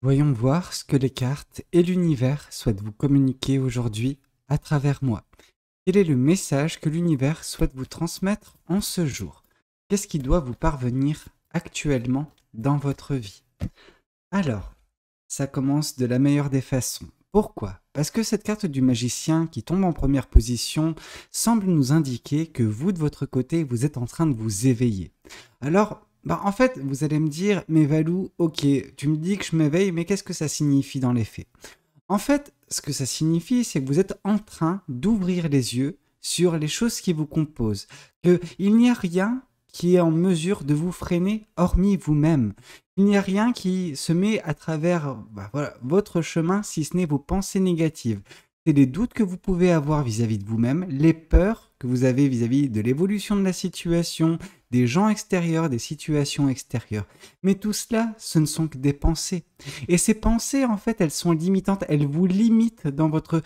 Voyons voir ce que les cartes et l'univers souhaitent vous communiquer aujourd'hui à travers moi. Quel est le message que l'univers souhaite vous transmettre en ce jour? Qu'est-ce qui doit vous parvenir actuellement dans votre vie? Alors, ça commence de la meilleure des façons. Pourquoi? Parce que cette carte du magicien qui tombe en première position semble nous indiquer que vous, de votre côté, vous êtes en train de vous éveiller. Alors, en fait, vous allez me dire, mais Valou, ok, tu me dis que je m'éveille, mais qu'est-ce que ça signifie dans les faits? En fait, ce que ça signifie, c'est que vous êtes en train d'ouvrir les yeux sur les choses qui vous composent. Qu'il n'y a rien qui est en mesure de vous freiner hormis vous-même. Il n'y a rien qui se met à travers votre chemin si ce n'est vos pensées négatives. C'est les doutes que vous pouvez avoir vis-à-vis de vous-même, les peurs que vous avez vis-à-vis de l'évolution de la situation, des gens extérieurs, des situations extérieures. Mais tout cela, ce ne sont que des pensées. Et ces pensées, en fait, elles sont limitantes. Elles vous limitent dans votre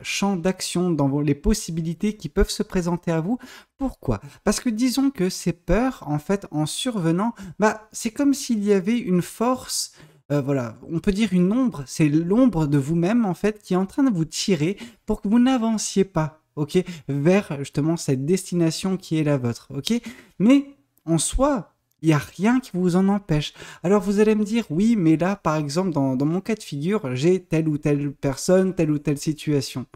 champ d'action, dans les possibilités qui peuvent se présenter à vous. Pourquoi? Parce que disons que ces peurs, en fait, en survenant, c'est comme s'il y avait une force, on peut dire une ombre, c'est l'ombre de vous-même, en fait, qui est en train de vous tirer pour que vous n'avanciez pas, ok, vers justement cette destination qui est la vôtre, ok? Mais en soi, il n'y a rien qui vous en empêche. Alors vous allez me dire, oui, mais là, par exemple, dans mon cas de figure, j'ai telle ou telle personne, telle ou telle situation.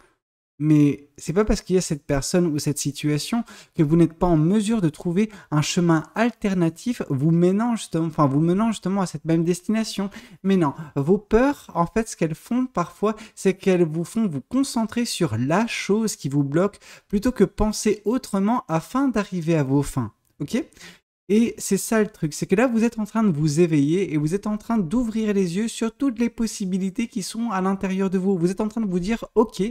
Mais c'est pas parce qu'il y a cette personne ou cette situation que vous n'êtes pas en mesure de trouver un chemin alternatif vous menant justement à cette même destination. Mais non, vos peurs, en fait, ce qu'elles font parfois, c'est qu'elles vous font vous concentrer sur la chose qui vous bloque plutôt que penser autrement afin d'arriver à vos fins. Ok? Et c'est ça le truc, c'est que là, vous êtes en train de vous éveiller et vous êtes en train d'ouvrir les yeux sur toutes les possibilités qui sont à l'intérieur de vous. Vous êtes en train de vous dire, ok,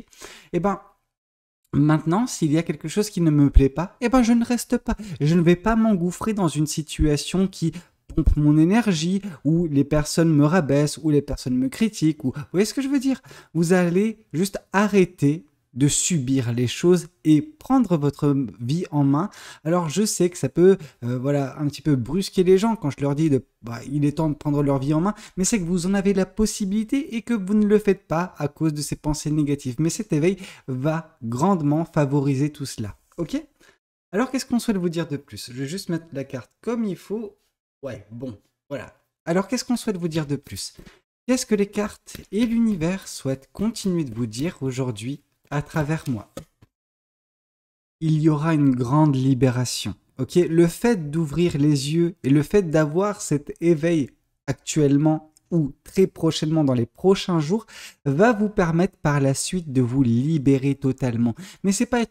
maintenant, s'il y a quelque chose qui ne me plaît pas, je ne reste pas. Je ne vais pas m'engouffrer dans une situation qui pompe mon énergie, où les personnes me rabaissent, où les personnes me critiquent, ou... Vous voyez ce que je veux dire? Vous allez juste arrêter de subir les choses et prendre votre vie en main. Alors je sais que ça peut un petit peu brusquer les gens quand je leur dis il est temps de prendre leur vie en main, mais c'est que vous en avez la possibilité et que vous ne le faites pas à cause de ces pensées négatives. Mais cet éveil va grandement favoriser tout cela. Ok? Alors qu'est-ce qu'on souhaite vous dire de plus? Je vais juste mettre la carte comme il faut. Ouais, bon, voilà. Alors qu'est-ce qu'on souhaite vous dire de plus? Qu'est-ce que les cartes et l'univers souhaitent continuer de vous dire aujourd'hui à travers moi? Il y aura une grande libération. Ok, le fait d'ouvrir les yeux et le fait d'avoir cet éveil actuellement ou très prochainement dans les prochains jours va vous permettre par la suite de vous libérer totalement. Mais c'est pas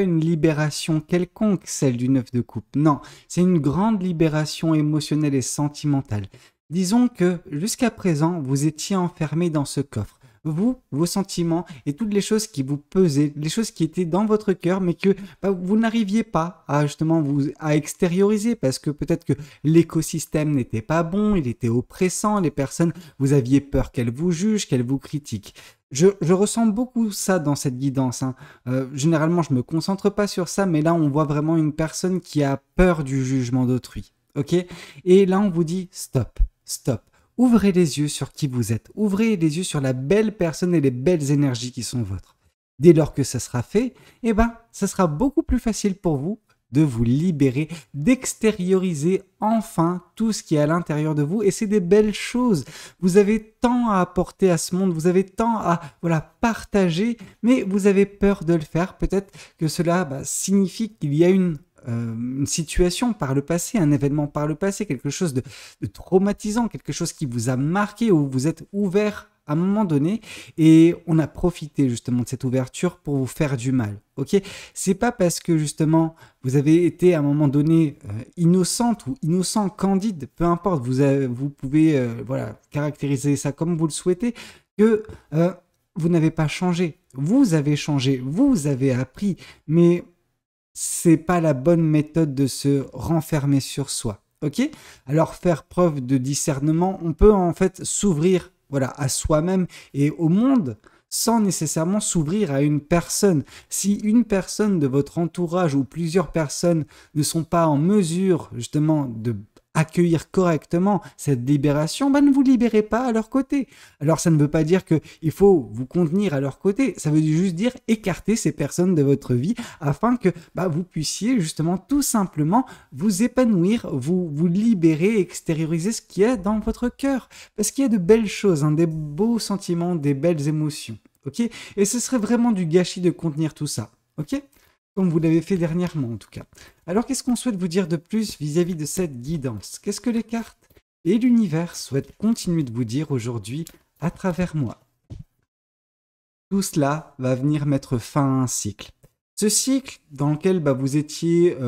une libération quelconque, celle du 9 de coupe. Non, c'est une grande libération émotionnelle et sentimentale. Disons que jusqu'à présent, vous étiez enfermé dans ce coffre. Vous, vos sentiments et toutes les choses qui vous pesaient, les choses qui étaient dans votre cœur, mais que vous n'arriviez pas à justement à extérioriser parce que peut-être que l'écosystème n'était pas bon, il était oppressant, les personnes, vous aviez peur qu'elles vous jugent, qu'elles vous critiquent. Je ressens beaucoup ça dans cette guidance, hein. Généralement, je me concentre pas sur ça, mais là, on voit vraiment une personne qui a peur du jugement d'autrui. Ok? Et là, on vous dit stop, stop. Ouvrez les yeux sur qui vous êtes. Ouvrez les yeux sur la belle personne et les belles énergies qui sont vôtres. Dès lors que ça sera fait, ça sera beaucoup plus facile pour vous de vous libérer, d'extérioriser enfin tout ce qui est à l'intérieur de vous. Et c'est des belles choses. Vous avez tant à apporter à ce monde, vous avez tant à partager, mais vous avez peur de le faire. Peut-être que cela signifie qu'il y a une situation par le passé, un événement par le passé, quelque chose de traumatisant, quelque chose qui vous a marqué ou vous êtes ouvert à un moment donné et on a profité justement de cette ouverture pour vous faire du mal. Ok, c'est pas parce que justement vous avez été à un moment donné innocente ou innocent, candide, peu importe, vous pouvez caractériser ça comme vous le souhaitez, que vous n'avez pas changé. Vous avez changé, vous avez appris, mais c'est pas la bonne méthode de se renfermer sur soi. Ok? Alors faire preuve de discernement, on peut en fait s'ouvrir à soi-même et au monde sans nécessairement s'ouvrir à une personne. Si une personne de votre entourage ou plusieurs personnes ne sont pas en mesure justement de accueillir correctement cette libération, ne vous libérez pas à leur côté. Alors ça ne veut pas dire qu'il faut vous contenir à leur côté, ça veut juste dire écarter ces personnes de votre vie afin que vous puissiez justement tout simplement vous épanouir, vous libérer, extérioriser ce qu'il y a dans votre cœur. Parce qu'il y a de belles choses, des beaux sentiments, des belles émotions. Ok ? Et ce serait vraiment du gâchis de contenir tout ça. Ok ? Comme vous l'avez fait dernièrement en tout cas. Alors qu'est-ce qu'on souhaite vous dire de plus vis-à-vis de cette guidance? Qu'est-ce que les cartes et l'univers souhaitent continuer de vous dire aujourd'hui à travers moi? Tout cela va venir mettre fin à un cycle. Ce cycle dans lequel vous étiez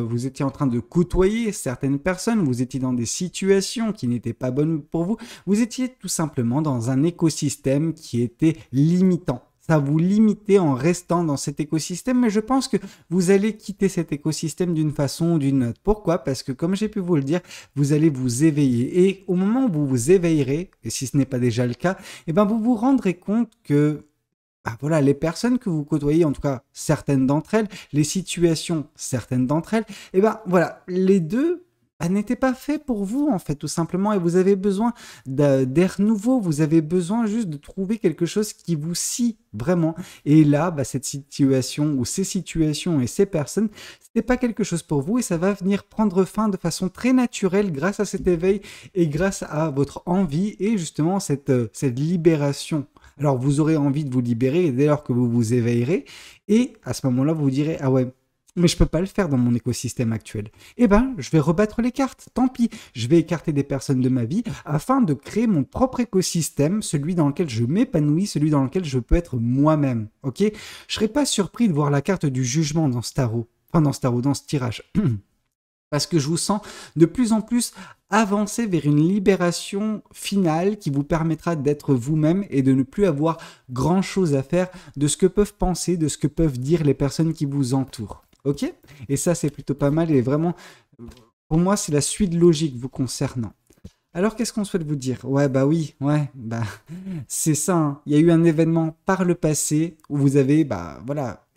en train de côtoyer certaines personnes, vous étiez dans des situations qui n'étaient pas bonnes pour vous, vous étiez tout simplement dans un écosystème qui était limitant. Ça vous limitait en restant dans cet écosystème, mais je pense que vous allez quitter cet écosystème d'une façon ou d'une autre. Pourquoi ? Parce que comme j'ai pu vous le dire, vous allez vous éveiller. Et au moment où vous vous éveillerez, et si ce n'est pas déjà le cas, vous vous rendrez compte que les personnes que vous côtoyez, en tout cas certaines d'entre elles, les situations, certaines d'entre elles, les deux n'étaient pas faits pour vous en fait tout simplement et vous avez besoin d'air nouveau, vous avez besoin juste de trouver quelque chose qui vous scie vraiment et là cette situation ou ces situations et ces personnes c'est pas quelque chose pour vous et ça va venir prendre fin de façon très naturelle grâce à cet éveil et grâce à votre envie et justement cette libération. Alors vous aurez envie de vous libérer dès lors que vous vous éveillerez et à ce moment-là vous vous direz ah ouais mais je peux pas le faire dans mon écosystème actuel. Je vais rebattre les cartes. Tant pis, je vais écarter des personnes de ma vie afin de créer mon propre écosystème, celui dans lequel je m'épanouis, celui dans lequel je peux être moi-même. Ok ? Je serais pas surpris de voir la carte du jugement dans ce tarot. Enfin, dans ce tirage. Parce que je vous sens de plus en plus avancer vers une libération finale qui vous permettra d'être vous-même et de ne plus avoir grand-chose à faire de ce que peuvent penser, de ce que peuvent dire les personnes qui vous entourent. Ok ? Et ça, c'est plutôt pas mal et vraiment, pour moi, c'est la suite logique vous concernant. Alors, qu'est-ce qu'on souhaite vous dire ? C'est ça. Il y a eu un événement par le passé où vous avez,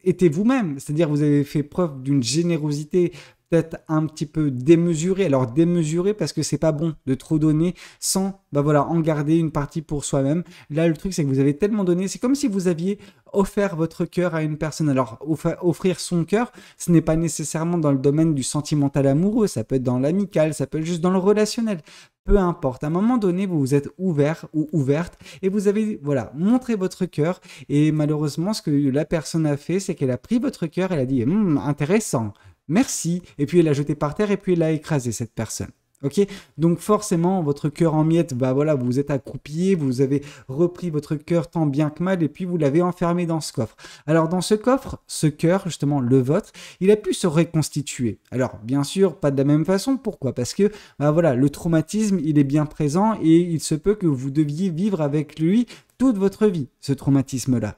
été vous-même. C'est-à-dire, vous avez fait preuve d'une générosité peut-être un petit peu démesurée. Alors, démesurée parce que c'est pas bon de trop donner sans, en garder une partie pour soi-même. Là, le truc, c'est que vous avez tellement donné. C'est comme si vous aviez offert votre cœur à une personne. Alors, offrir son cœur, ce n'est pas nécessairement dans le domaine du sentimental amoureux. Ça peut être dans l'amical, ça peut être juste dans le relationnel. Peu importe, à un moment donné, vous vous êtes ouvert ou ouverte et vous avez montré votre cœur et malheureusement, ce que la personne a fait, c'est qu'elle a pris votre cœur, elle a dit « intéressant, merci » et puis elle l'a jeté par terre et puis elle a écrasé cette personne. Ok, donc forcément votre cœur en miettes, vous vous êtes accroupillé, vous avez repris votre cœur tant bien que mal et puis vous l'avez enfermé dans ce coffre. Alors dans ce coffre, ce cœur justement le vôtre, il a pu se reconstituer. Alors bien sûr pas de la même façon. Pourquoi ? Parce que le traumatisme il est bien présent et il se peut que vous deviez vivre avec lui toute votre vie, ce traumatisme-là.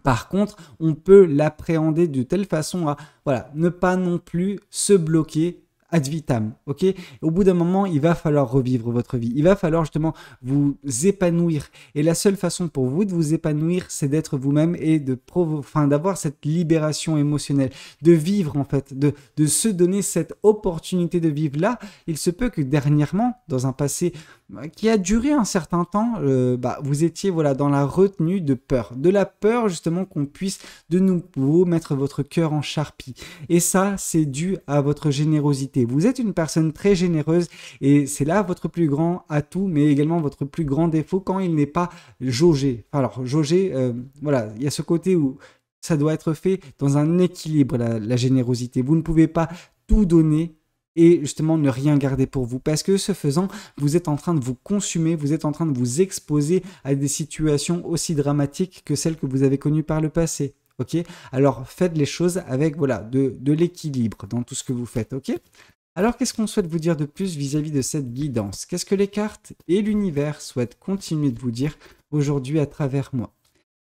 Par contre, on peut l'appréhender de telle façon à ne pas non plus se bloquer ad vitam, ok ? Au bout d'un moment, il va falloir revivre votre vie. Il va falloir justement vous épanouir. Et la seule façon pour vous de vous épanouir, c'est d'être vous-même et d'avoir cette libération émotionnelle, de vivre en fait, de se donner cette opportunité de vivre. Là, il se peut que dernièrement, dans un passé qui a duré un certain temps, vous étiez dans la retenue de peur. De la peur justement qu'on puisse de nouveau mettre votre cœur en charpie. Et ça, c'est dû à votre générosité. Vous êtes une personne très généreuse et c'est là votre plus grand atout, mais également votre plus grand défaut quand il n'est pas jaugé. Alors, jaugé, il y a ce côté où ça doit être fait dans un équilibre, la générosité. Vous ne pouvez pas tout donner et justement ne rien garder pour vous. Parce que ce faisant, vous êtes en train de vous consumer, vous êtes en train de vous exposer à des situations aussi dramatiques que celles que vous avez connues par le passé. Ok ? Alors faites les choses avec de l'équilibre dans tout ce que vous faites. Ok ? Alors qu'est-ce qu'on souhaite vous dire de plus vis-à-vis de cette guidance ? Qu'est-ce que les cartes et l'univers souhaitent continuer de vous dire aujourd'hui à travers moi ?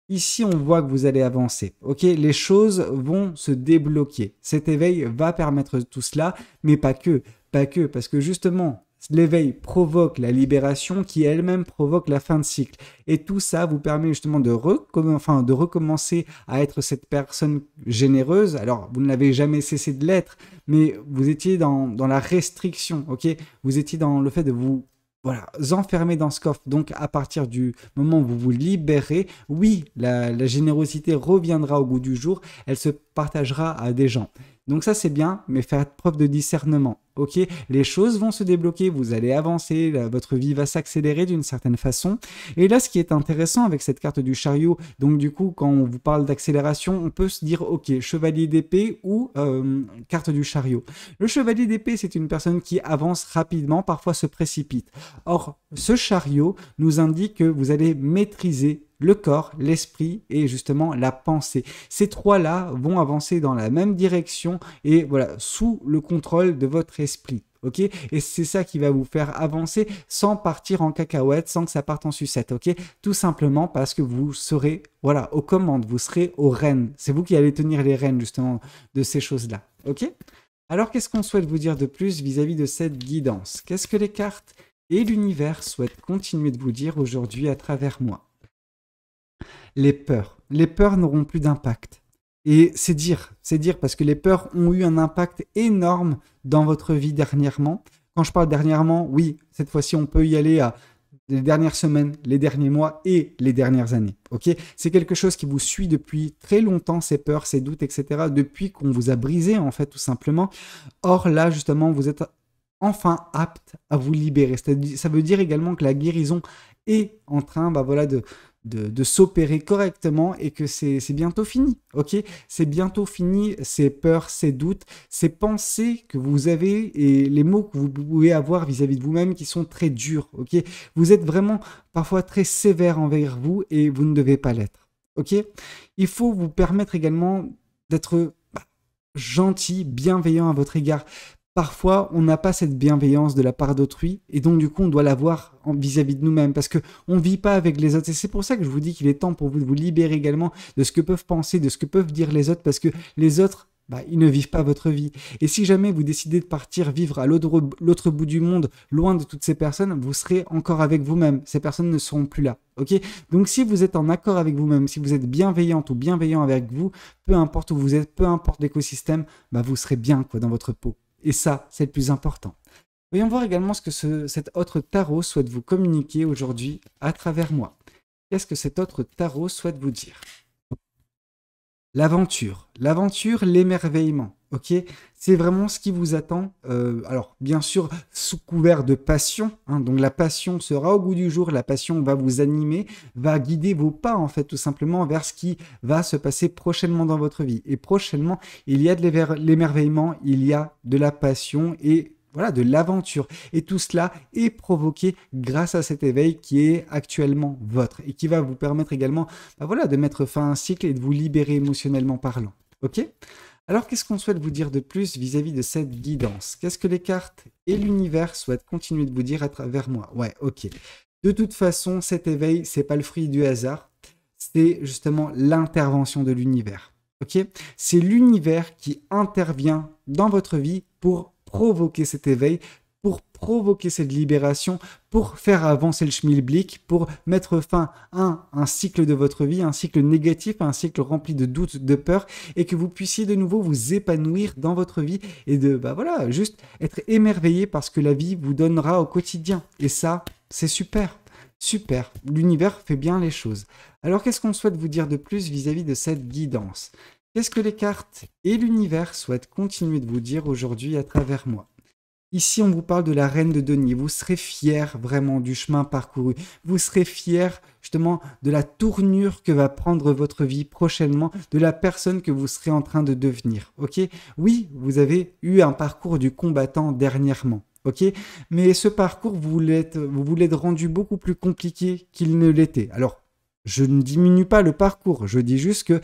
Ici, on voit que vous allez avancer. Ok, les choses vont se débloquer. Cet éveil va permettre tout cela, mais pas que, parce que justement, L'éveil provoque la libération qui elle-même provoque la fin de cycle. Et tout ça vous permet justement de recommencer à être cette personne généreuse. Alors, vous ne l'avez jamais cessé de l'être, mais vous étiez dans la restriction, ok? Vous étiez dans le fait de vous enfermer dans ce coffre. Donc, à partir du moment où vous vous libérez, oui, la générosité reviendra au goût du jour. Elle se partagera à des gens. Donc ça, c'est bien, mais faites preuve de discernement. Ok, les choses vont se débloquer, vous allez avancer, votre vie va s'accélérer d'une certaine façon. Et là, ce qui est intéressant avec cette carte du chariot, donc du coup, quand on vous parle d'accélération, on peut se dire, ok, chevalier d'épée ou carte du chariot. Le chevalier d'épée, c'est une personne qui avance rapidement, parfois se précipite. Or, ce chariot nous indique que vous allez maîtriser le corps, l'esprit et justement la pensée. Ces trois-là vont avancer dans la même direction et voilà, sous le contrôle de votre esprit. Ok, et c'est ça qui va vous faire avancer sans partir en cacahuète, sans que ça parte en sucette. Ok, tout simplement parce que vous serez aux commandes, vous serez aux rênes. C'est vous qui allez tenir les rênes justement de ces choses-là. Ok. Alors qu'est-ce qu'on souhaite vous dire de plus vis-à-vis de cette guidance? Qu'est-ce que les cartes et l'univers souhaitent continuer de vous dire aujourd'hui à travers moi? Les peurs. Les peurs n'auront plus d'impact. Et c'est dire parce que les peurs ont eu un impact énorme dans votre vie dernièrement. Quand je parle dernièrement, oui, cette fois-ci, on peut y aller à les dernières semaines, les derniers mois et les dernières années. Ok, c'est quelque chose qui vous suit depuis très longtemps, ces peurs, ces doutes, etc. Depuis qu'on vous a brisé, en fait, tout simplement. Or, là, justement, vous êtes enfin apte à vous libérer. Ça veut dire également que la guérison est en train de s'opérer correctement et que c'est bientôt fini, ok? C'est bientôt fini, ces peurs, ces doutes, ces pensées que vous avez et les mots que vous pouvez avoir vis-à-vis de vous-même qui sont très durs, ok? Vous êtes vraiment parfois très sévère envers vous et vous ne devez pas l'être, ok? Il faut vous permettre également d'être gentil, bienveillant à votre égard. Parfois, on n'a pas cette bienveillance de la part d'autrui et donc du coup, on doit l'avoir vis-à-vis de nous-mêmes parce qu'on ne vit pas avec les autres. Et c'est pour ça que je vous dis qu'il est temps pour vous de vous libérer également de ce que peuvent penser, de ce que peuvent dire les autres parce que les autres, ils ne vivent pas votre vie. Et si jamais vous décidez de partir vivre à l'autre bout du monde, loin de toutes ces personnes, vous serez encore avec vous-même. Ces personnes ne seront plus là. Ok? Donc si vous êtes en accord avec vous-même, si vous êtes bienveillante ou bienveillant avec vous, peu importe où vous êtes, peu importe l'écosystème, vous serez bien dans votre peau. Et ça, c'est le plus important. Voyons voir également ce que cet autre tarot souhaite vous communiquer aujourd'hui à travers moi. Qu'est-ce que cet autre tarot souhaite vous dire? L'aventure, l'émerveillement, ok? C'est vraiment ce qui vous attend. Alors, bien sûr, sous couvert de passion, donc la passion sera au goût du jour, la passion va vous animer, va guider vos pas, en fait, tout simplement vers ce qui va se passer prochainement dans votre vie. Et prochainement, il y a de l'émerveillement, il y a de la passion et de l'aventure. Et tout cela est provoqué grâce à cet éveil qui est actuellement votre et qui va vous permettre également de mettre fin à un cycle et de vous libérer émotionnellement parlant. Ok? Alors, qu'est-ce qu'on souhaite vous dire de plus vis-à-vis de cette guidance? Qu'est-ce que les cartes et l'univers souhaitent continuer de vous dire à travers moi? Ouais, ok. De toute façon, cet éveil, c'est pas le fruit du hasard. C'est justement l'intervention de l'univers. Ok? C'est l'univers qui intervient dans votre vie pour provoquer cet éveil, pour provoquer cette libération, pour faire avancer le schmilblick, pour mettre fin à un cycle de votre vie, un cycle négatif, un cycle rempli de doutes, de peurs, et que vous puissiez de nouveau vous épanouir dans votre vie et de, juste être émerveillé par ce que la vie vous donnera au quotidien. Et ça, c'est super. Super. L'univers fait bien les choses. Alors, qu'est-ce qu'on souhaite vous dire de plus vis-à-vis de cette guidance? Qu'est-ce que les cartes et l'univers souhaitent continuer de vous dire aujourd'hui à travers moi? Ici, on vous parle de la reine de denier. Vous serez fier vraiment du chemin parcouru. Vous serez fier justement de la tournure que va prendre votre vie prochainement, de la personne que vous serez en train de devenir. Ok? Oui, vous avez eu un parcours du combattant dernièrement. Ok? Mais ce parcours, vous l'êtes rendu beaucoup plus compliqué qu'il ne l'était. Alors, je ne diminue pas le parcours. Je dis juste que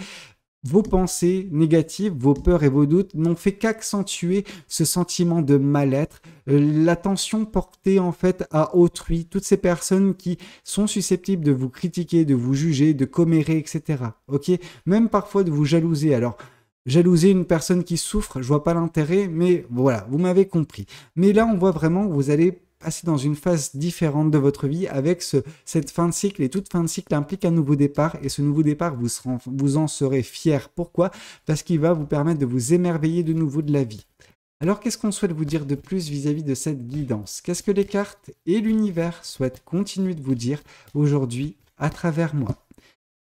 vos pensées négatives, vos peurs et vos doutes n'ont fait qu'accentuer ce sentiment de mal-être, l'attention portée en fait à autrui, toutes ces personnes qui sont susceptibles de vous critiquer, de vous juger, de commérer, etc. Ok? Même parfois de vous jalouser. Alors, jalouser une personne qui souffre, je vois pas l'intérêt, mais voilà, vous m'avez compris. Mais là, on voit vraiment que vous allez passer dans une phase différente de votre vie avec cette fin de cycle. Et toute fin de cycle implique un nouveau départ. Et ce nouveau départ, vous en serez fier. Pourquoi? Parce qu'il va vous permettre de vous émerveiller de nouveau de la vie. Alors, qu'est-ce qu'on souhaite vous dire de plus vis-à-vis de cette guidance? Qu'est-ce que les cartes et l'univers souhaitent continuer de vous dire aujourd'hui à travers moi?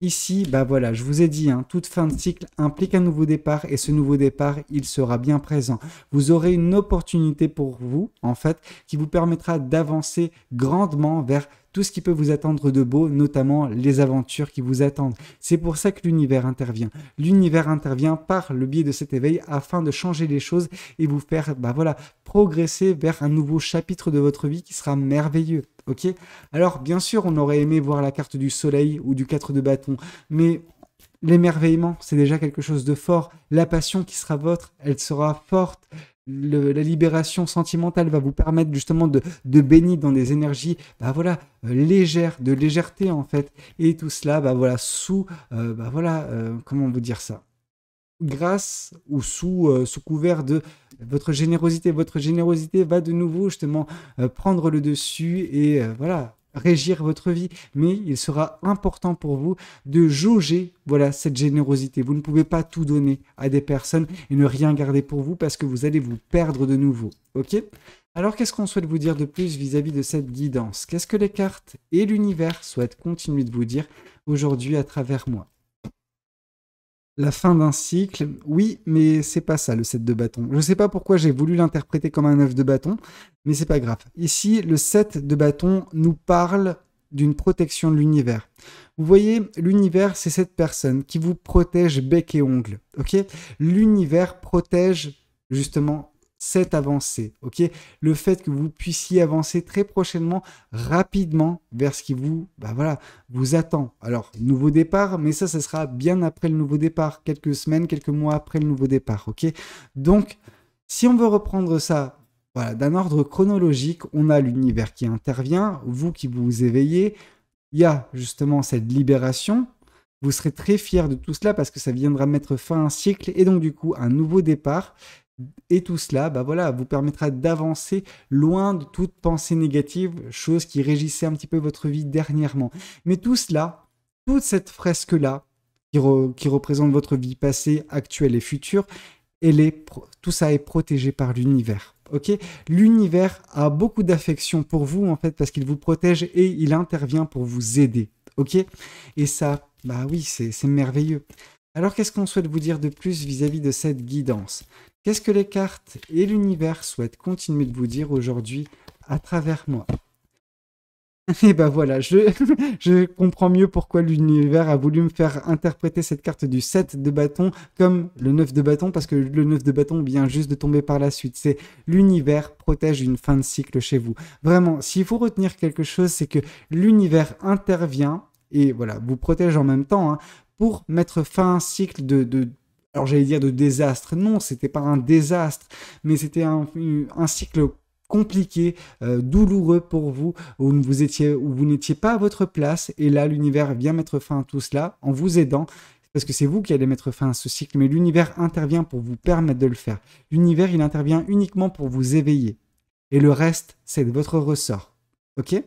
Ici, bah voilà, je vous ai dit, toute fin de cycle implique un nouveau départ et ce nouveau départ, il sera bien présent. Vous aurez une opportunité pour vous, en fait, qui vous permettra d'avancer grandement vers tout ce qui peut vous attendre de beau, notamment les aventures qui vous attendent. C'est pour ça que l'univers intervient. L'univers intervient par le biais de cet éveil afin de changer les choses et vous faire, bah voilà, progresser vers un nouveau chapitre de votre vie qui sera merveilleux. Ok? Alors, bien sûr, on aurait aimé voir la carte du soleil ou du 4 de bâton, mais l'émerveillement, c'est déjà quelque chose de fort. La passion qui sera vôtre, elle sera forte. La libération sentimentale va vous permettre justement de baigner dans des énergies, bah voilà, légères, de légèreté en fait. Et tout cela, bah voilà, sous, comment vous dire ça? Grâce ou sous couvert de votre générosité. Votre générosité va de nouveau justement prendre le dessus et voilà, régir votre vie. Mais il sera important pour vous de jauger voilà, cette générosité. Vous ne pouvez pas tout donner à des personnes et ne rien garder pour vous parce que vous allez vous perdre de nouveau. Ok? Alors, qu'est-ce qu'on souhaite vous dire de plus vis-à-vis de cette guidance? Qu'est-ce que les cartes et l'univers souhaitent continuer de vous dire aujourd'hui à travers moi? La fin d'un cycle, oui, mais c'est pas ça le 7 de bâton. Je sais pas pourquoi j'ai voulu l'interpréter comme un 9 de bâton, mais c'est pas grave. Ici, le 7 de bâton nous parle d'une protection de l'univers. Vous voyez, l'univers, c'est cette personne qui vous protège bec et ongle, ok? L'univers protège justement cette avancée, ok? Le fait que vous puissiez avancer très prochainement, rapidement, vers ce qui vous, bah voilà, vous attend. Alors, nouveau départ, mais ça sera bien après le nouveau départ, quelques semaines, quelques mois après le nouveau départ, ok? Donc, si on veut reprendre ça, voilà, d'un ordre chronologique, on a l'univers qui intervient, vous qui vous éveillez, il y a justement cette libération. Vous serez très fiers de tout cela parce que ça viendra mettre fin à un cycle et donc du coup un nouveau départ. Et tout cela, bah voilà, vous permettra d'avancer loin de toute pensée négative, chose qui régissait un petit peu votre vie dernièrement. Mais tout cela, toute cette fresque-là, qui représente votre vie passée, actuelle et future, tout ça est protégé par l'univers. Ok? L'univers a beaucoup d'affection pour vous, en fait, parce qu'il vous protège et il intervient pour vous aider. Ok? Et ça, bah oui, c'est merveilleux. Alors, qu'est-ce qu'on souhaite vous dire de plus vis-à-vis de cette guidance? Qu'est-ce que les cartes et l'univers souhaitent continuer de vous dire aujourd'hui à travers moi? Et ben voilà, je comprends mieux pourquoi l'univers a voulu me faire interpréter cette carte du 7 de bâton comme le 9 de bâton, parce que le 9 de bâton vient juste de tomber par la suite. C'est l'univers protège une fin de cycle chez vous. Vraiment, s'il faut retenir quelque chose, c'est que l'univers intervient et voilà, vous protège en même temps pour mettre fin à un cycle alors j'allais dire de désastre. Non, c'était pas un désastre, mais c'était un cycle compliqué, douloureux pour vous, où vous n'étiez pas à votre place, et là l'univers vient mettre fin à tout cela en vous aidant, parce que c'est vous qui allez mettre fin à ce cycle, mais l'univers intervient pour vous permettre de le faire. L'univers, il intervient uniquement pour vous éveiller, et le reste, c'est de votre ressort. Ok ?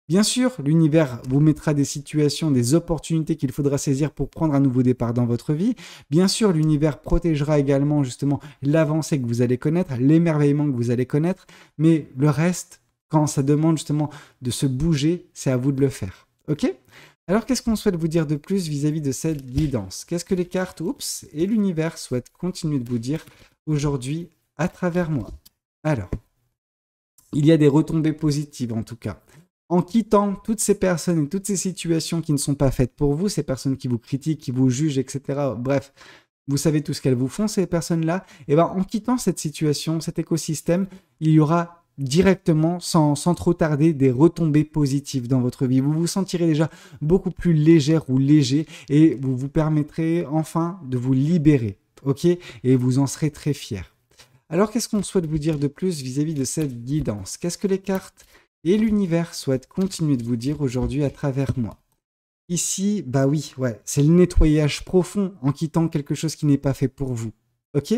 Bien sûr, l'univers vous mettra des situations, des opportunités qu'il faudra saisir pour prendre un nouveau départ dans votre vie. Bien sûr, l'univers protégera également justement l'avancée que vous allez connaître, l'émerveillement que vous allez connaître. Mais le reste, quand ça demande justement de se bouger, c'est à vous de le faire. Ok ? Alors, qu'est-ce qu'on souhaite vous dire de plus vis-à-vis de cette guidance? Qu'est-ce que les cartes, et l'univers souhaitent continuer de vous dire aujourd'hui à travers moi? Alors, il y a des retombées positives en tout cas. En quittant toutes ces personnes et toutes ces situations qui ne sont pas faites pour vous, ces personnes qui vous critiquent, qui vous jugent, etc. Bref, vous savez tout ce qu'elles vous font, ces personnes-là. Et ben, en quittant cette situation, cet écosystème, il y aura directement, sans trop tarder, des retombées positives dans votre vie. Vous vous sentirez déjà beaucoup plus légère ou léger et vous vous permettrez enfin de vous libérer. Ok ? Et vous en serez très fiers. Alors, qu'est-ce qu'on souhaite vous dire de plus vis-à-vis de cette guidance? Qu'est-ce que les cartes et l'univers souhaite continuer de vous dire aujourd'hui à travers moi? Ici, bah oui, ouais, c'est le nettoyage profond en quittant quelque chose qui n'est pas fait pour vous. Ok?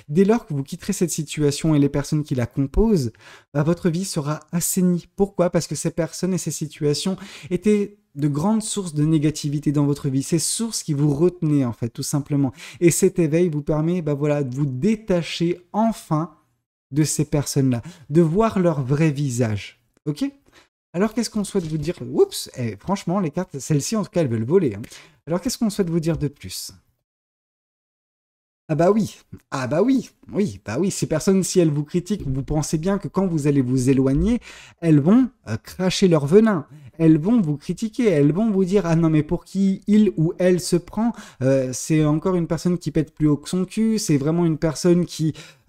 Dès lors que vous quitterez cette situation et les personnes qui la composent, bah, votre vie sera assainie. Pourquoi? Parce que ces personnes et ces situations étaient de grandes sources de négativité dans votre vie. Ces sources qui vous retenaient, en fait, tout simplement. Et cet éveil vous permet, bah, voilà, de vous détacher enfin de ces personnes-là, de voir leur vrai visage. Ok? Alors, qu'est-ce qu'on souhaite vous dire? Oups, franchement, les cartes, celles-ci, en tout cas, elles veulent voler, hein. Alors, qu'est-ce qu'on souhaite vous dire de plus? Ah bah oui, ah bah oui, oui, bah oui, ces personnes, si elles vous critiquent, vous pensez bien que quand vous allez vous éloigner, elles vont cracher leur venin, elles vont vous critiquer, elles vont vous dire, ah non mais pour qui il ou elle se prend, c'est encore une personne qui pète plus haut que son cul, c'est vraiment une personne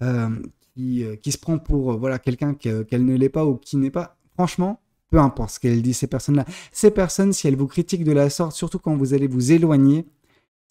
euh, qui se prend pour voilà quelqu'un qu'elle ne l'est pas ou qui n'est pas, franchement. Peu importe ce qu'elles disent, ces personnes-là. Ces personnes, si elles vous critiquent de la sorte, surtout quand vous allez vous éloigner,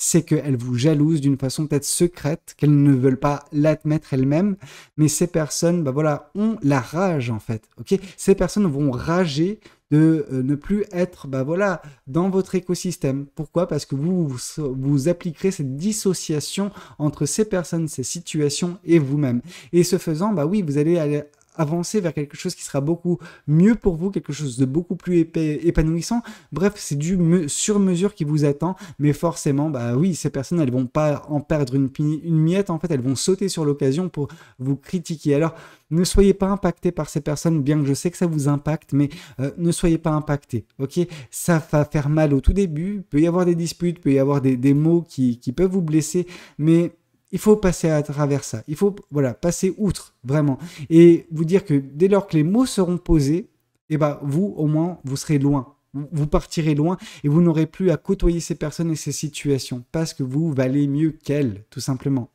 c'est qu'elles vous jalousent d'une façon peut-être secrète, qu'elles ne veulent pas l'admettre elles-mêmes, mais ces personnes, bah voilà, ont la rage en fait, ok? Ces personnes vont rager de ne plus être, bah voilà, dans votre écosystème. Pourquoi? Parce que vous appliquerez cette dissociation entre ces personnes, ces situations et vous-même. Et ce faisant, bah oui, vous allez aller avancer vers quelque chose qui sera beaucoup mieux pour vous, quelque chose de beaucoup plus épanouissant. Bref, c'est du sur-mesure qui vous attend, mais forcément, bah oui, ces personnes, elles vont pas en perdre une miette, en fait, elles vont sauter sur l'occasion pour vous critiquer. Alors, ne soyez pas impacté par ces personnes, bien que je sais que ça vous impacte, mais ne soyez pas impacté, ok? Ça va faire mal au tout début, il peut y avoir des disputes, il peut y avoir des mots qui peuvent vous blesser, mais il faut passer à travers ça. Il faut voilà, passer outre, vraiment. Et vous dire que dès lors que les mots seront posés, eh ben, vous, au moins, vous serez loin. Vous partirez loin et vous n'aurez plus à côtoyer ces personnes et ces situations parce que vous valez mieux qu'elles, tout simplement.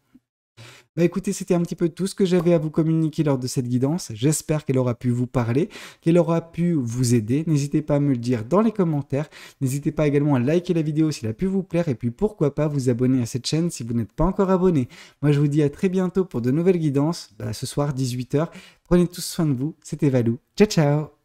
Bah écoutez, c'était un petit peu tout ce que j'avais à vous communiquer lors de cette guidance. J'espère qu'elle aura pu vous parler, qu'elle aura pu vous aider. N'hésitez pas à me le dire dans les commentaires. N'hésitez pas également à liker la vidéo si elle a pu vous plaire et puis pourquoi pas vous abonner à cette chaîne si vous n'êtes pas encore abonné. Moi je vous dis à très bientôt pour de nouvelles guidances, ce soir 18 h. Prenez tous soin de vous, c'était Valou. Ciao ciao.